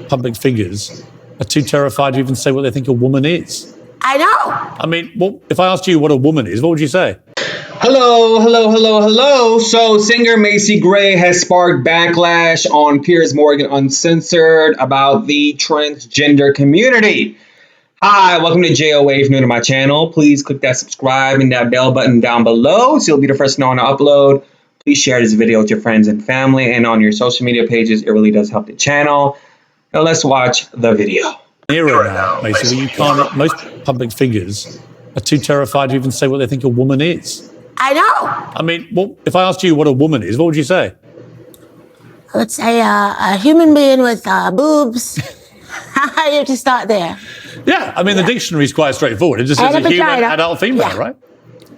public figures are too terrified to even say what they think a woman is. I know. I mean, well, if I asked you what a woman is, what would you say? Hello. So singer Macy Gray has sparked backlash on Piers Morgan Uncensored about the transgender community. Hi, welcome to JOATV. If you're new to my channel, please click that subscribe and that bell button down below so you'll be the first to know when I upload. Please share this video with your friends and family and on your social media pages. It really does help the channel. Now let's watch the video. Era now, Macy, where you can't, most public figures are too terrified to even say what they think a woman is. I know. I mean, well, if I asked you what a woman is, what would you say? I would say a human being with boobs. You have to start there. Yeah, I mean, the dictionary is quite straightforward. It just says a human, adult, female, right?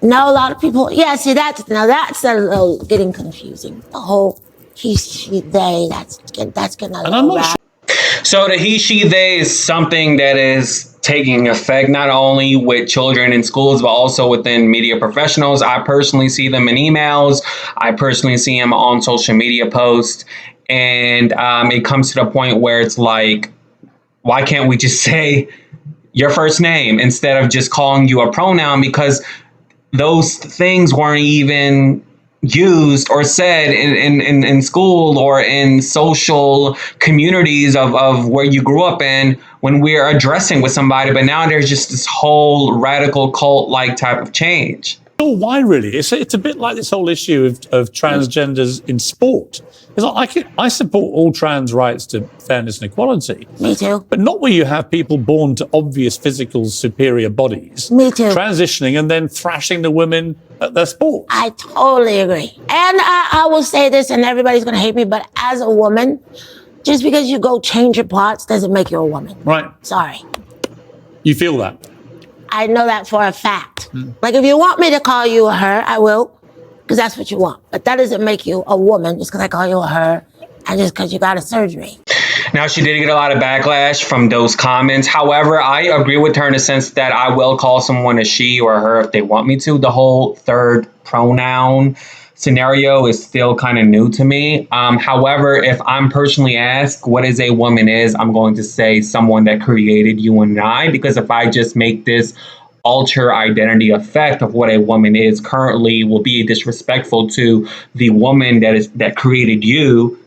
No, a lot of people, see, that's a little getting confusing. The whole he, she, they, that's getting a little bad. So the he, she, they is something that is taking effect not only with children in schools, but also within media professionals. I personally see them in emails. I personally see them on social media posts. And it comes to the point where it's like, why can't we just say your first name instead of just calling you a pronoun? Because those things weren't even used or said in school or in social communities of where you grew up in when we're addressing with somebody. But now there's just this whole radical cult-like type of change. Oh, why really? It's a bit like this whole issue of transgenders in sport. It's like I support all trans rights to fairness and equality. Me too. But not where you have people born to obvious physical superior bodies. Me too. Transitioning and then thrashing the women at their sport. I totally agree. And I will say this, and everybody's going to hate me, but as a woman, just because you go change your parts doesn't make you a woman. Right. Sorry. You feel that? I know that for a fact. Like, if you want me to call you a her, I will, because that's what you want. But that doesn't make you a woman just because I call you a her and just because you got a surgery. Now, she did get a lot of backlash from those comments. However, I agree with her in the sense that I will call someone a she or a her if they want me to. The whole third pronoun scenario is still kind of new to me. However, if I'm personally asked what is a woman is, I'm going to say someone that created you and I, because if I just make this alter identity effect of what a woman is currently will be disrespectful to the woman that created you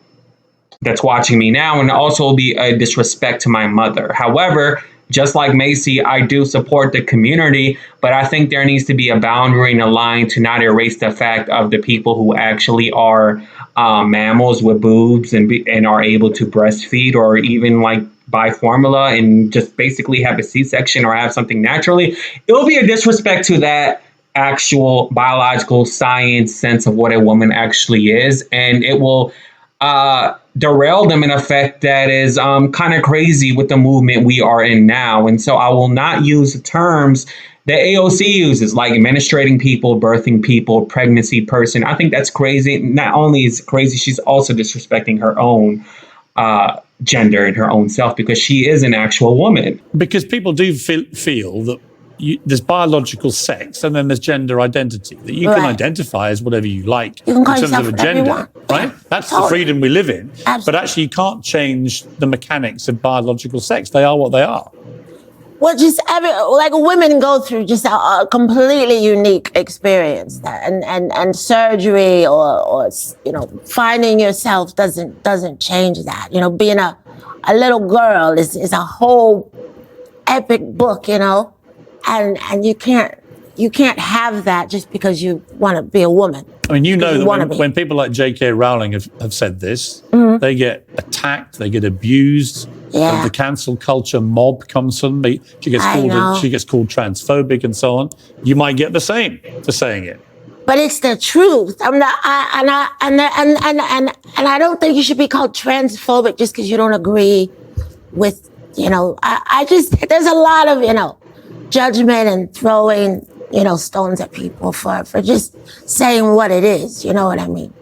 that's watching me now, and also will be a disrespect to my mother. However, just like Macy, I do support the community, but I think there needs to be a boundary and a line to not erase the fact of the people who actually are mammals with boobs and are able to breastfeed or even like buy formula and just basically have a C-section or have something naturally. It will be a disrespect to that actual biological science sense of what a woman actually is, and it will derail them in a fact that is kind of crazy with the movement we are in now. And so I will not use the terms that AOC uses, like menstruating people, birthing people, pregnancy person. I think that's crazy. Not only is it crazy, she's also disrespecting her own gender and her own self, because she is an actual woman. Because people do feel that there's biological sex and then there's gender identity, that you can identify as whatever you like in terms of a gender, right? That's the freedom we live in. Absolutely. But actually you can't change the mechanics of biological sex. They are what they are. Well, just women go through just a completely unique experience, and surgery or finding yourself doesn't change that. Being a little girl is a whole epic book, and you can't have that just because you want to be a woman. I mean, that when people like J.K. Rowling have said this, they get attacked, they get abused. The cancel culture mob comes from me. She gets called transphobic and so on. You might get the same for saying it. But it's the truth. And I don't think you should be called transphobic just because you don't agree with, there's a lot of, judgment and throwing, stones at people for just saying what it is. You know what I mean?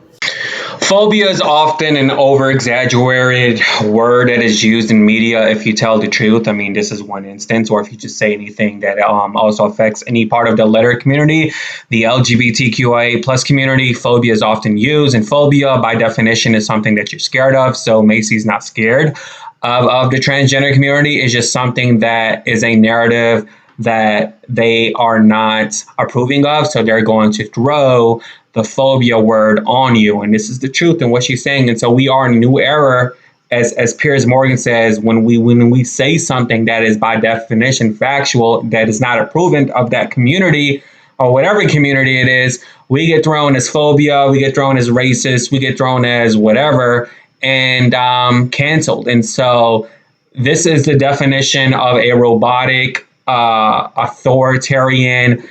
Phobia is often an over-exaggerated word that is used in media if you tell the truth. I mean, this is one instance, or if you just say anything that also affects any part of the letter community, the LGBTQIA plus community. Phobia is often used, and phobia by definition is something that you're scared of. So Macy's not scared. of the transgender community is just something that is a narrative that they are not approving of. So they're going to throw the phobia word on you. And this is the truth and what she's saying. And so we are in a new era, as Piers Morgan says, when we say something that is by definition factual, that is not approving of that community or whatever community it is, we get thrown as phobia, we get thrown as racist, we get thrown as whatever, and canceled. And so this is the definition of a robotic, authoritarian,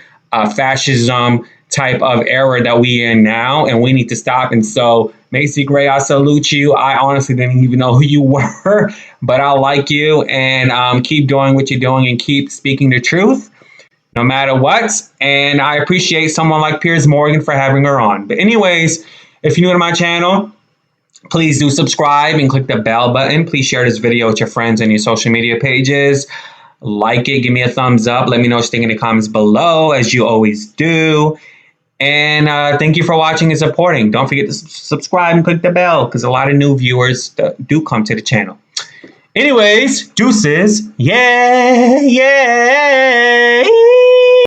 fascism type of era that we in now, and we need to stop. And so, Macy Gray, I salute you. I honestly didn't even know who you were, but I like you, and keep doing what you're doing and keep speaking the truth, no matter what. And I appreciate someone like Piers Morgan for having her on. But anyways, if you're new to my channel, please do subscribe and click the bell button. Please share this video with your friends and your social media pages. Like it, give me a thumbs up. Let me know what you think in the comments below, as you always do. And thank you for watching and supporting. Don't forget to subscribe and click the bell, because a lot of new viewers do come to the channel. Anyways, deuces. Yeah, yeah.